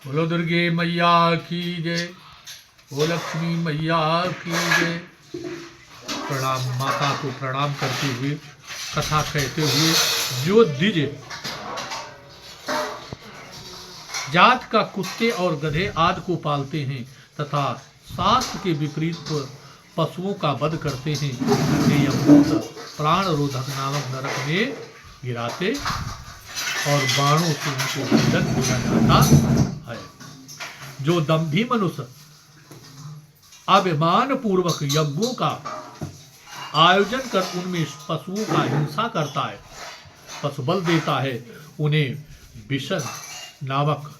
बोलो दुर्गे मैया की जय, वो लक्ष्मी मैया की जय। प्रणाम, माता को प्रणाम करते हुए कथा कहते हुए जो द्विज जात का कुत्ते और गधे आदि को पालते हैं तथा शास्त्र के विपरीत पशुओं का वध करते हैं, उन्हें यमदूत प्राण रोधक नामक नरक में गिराते और बाणों से उनको दंड दिया जाता है। जो दंभी मनुष्य अभिमान पूर्वक यज्ञों का आयोजन कर उनमें पशुओं का हिंसा करता है, पशु बल देता है, उन्हें विषण नामक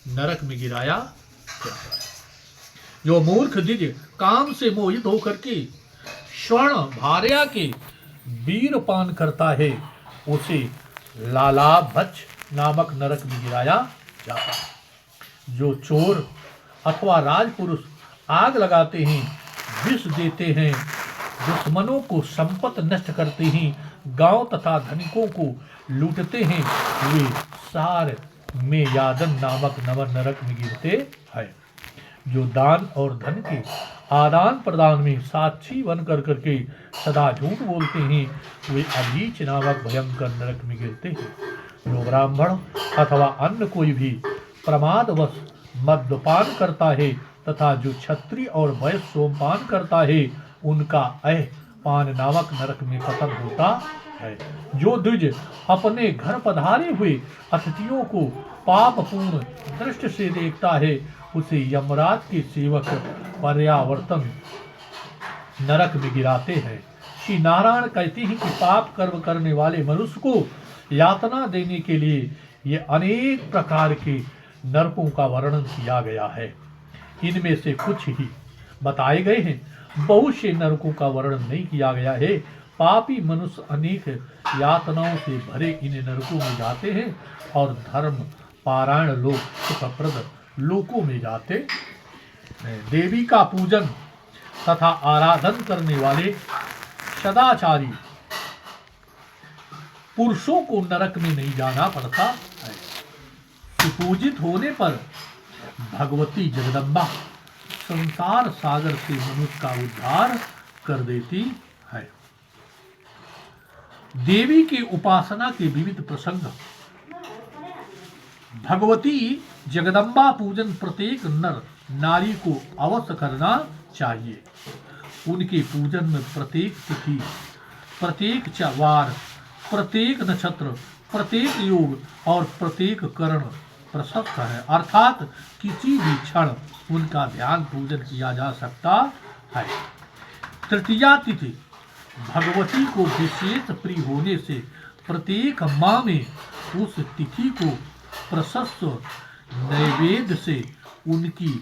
नरक में गिराया जाता है। जो मूर्ख द्विज काम से मोहित होकर के स्वर्ण भार्या के वीर पान करता है, उसे लालाभच्छ नामक नरक में गिराया जाता है। जो चोर अथवा राजपुरुष आग लगाते हैं, विष देते हैं, दुश्मनों को संपत्ति नष्ट करते हैं, गांव तथा धनिकों को लूटते हैं, वे सार में यादन नामक नवर नरक में गिरते हैं। जो दान और धन के आदान प्रदान में साक्षी बन करके सदा झूठ बोलते हैं, वे अभीच नामक भयंकर नरक में गिरते हैं। जो ब्राह्मण अथवा अन्य कोई भी प्रमादवश मद्यपान करता है तथा जो क्षत्रिय और वैश्य सोमपान करता है, उनका पान नामक नरक में पतन होता है। जो द्विज अपने घर पधारे हुए अतिथियों को पापपूर्ण दृष्टि से देखता है, उसे यमराज के सेवक पर्यावर्तन नरक में गिराते हैं। श्री नारायण कहते हैं कि पाप कर्म करने वाले मनुष्य को यातना देने के लिए ये अनेक प्रकार के नरकों का वर्णन किया गया है। इनमें से कुछ ही बताए गए हैं, बहुत से नरकों का वर्णन नहीं किया गया है। पापी मनुष्य अनेक यातनाओं से भरे इन नरकों में जाते हैं और धर्म पारायण लोग सुखप्रद लोकों में जाते हैं। देवी का पूजन तथा आराधन करने वाले सदाचारी पुरुषों को नरक में नहीं जाना पड़ता है। सुपूजित होने पर भगवती जगदम्बा संसार सागर से मनुष्य का उद्धार कर देती है। देवी की उपासना के विविध प्रसंग। भगवती जगदम्बा पूजन प्रत्येक नर नारी को अवश्य करना चाहिए। उनके पूजन में प्रत्येक तिथि, प्रत्येक वार, प्रत्येक नक्षत्र, प्रत्येक योग और प्रत्येक करण प्रशस्त है, अर्थात किसी भी क्षण उनका ध्यान पूजन किया जा सकता है। तृतीया तिथि भगवती को विशेष प्रिय होने से प्रत्येक माह में उस तिथि को प्रशस्त नैवेद्य से उनकी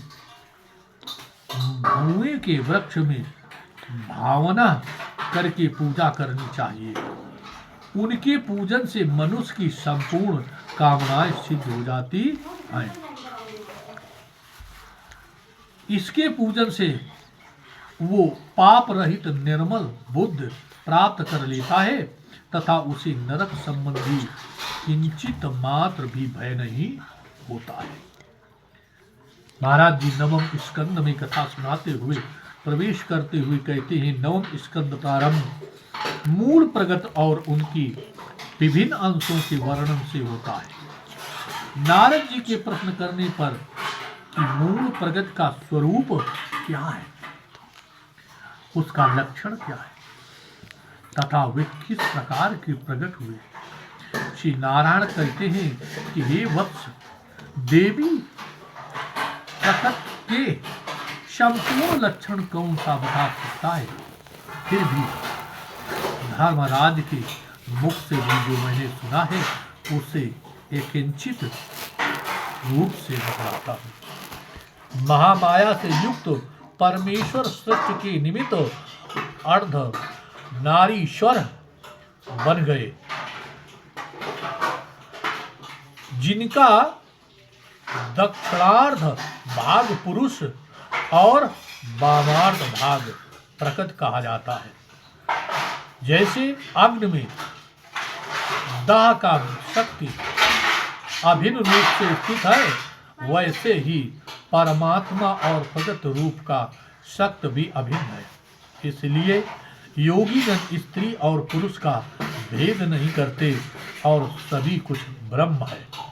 धुएं के वृक्ष में भावना करके पूजा करनी चाहिए। उनके पूजन से मनुष्य की संपूर्ण कामनाएं सिद्ध हो जाती हैं। इसके पूजन से वो पाप रहित निर्मल बुद्धि प्राप्त कर लेता है तथा उसे नरक संबंधी किंचित मात्र भी भय नहीं होता है। महाराज जी नवम स्कंद में कथा सुनाते हुए प्रवेश करते हुए कहते हैं, नवम स्कंद प्रारंभ मूल प्रगट और उनकी विभिन्न अंशों के वर्णन से होता है। नारद जी के प्रश्न करने पर कि मूल प्रगट का स्वरूप क्या है, उसका लक्षण क्या है तथा वे किस प्रकार के प्रकट हुए, श्री नारायण कहते हैं कि हे वत्स, देवी प्रकट के संपूर्ण लक्षण कौन सा बता सकता है। फिर भी धर्मराज के मुख से भी जो मैंने सुना है उसे एक किंचित रूप से बताता हूँ। महामाया से युक्त परमेश्वर सृष्टि के निमित्त अर्ध नारीश्वर बन गए, जिनका दक्षिणार्ध भाग पुरुष और वामार्ध भाग प्रकट कहा जाता है। जैसे अग्नि में दाह का शक्ति अभिन्न रूप से स्थित है वैसे ही परमात्मा और प्रगट रूप का सत्य भी अभिन्न है। इसलिए योगी जन स्त्री और पुरुष का भेद नहीं करते और सभी कुछ ब्रह्म है।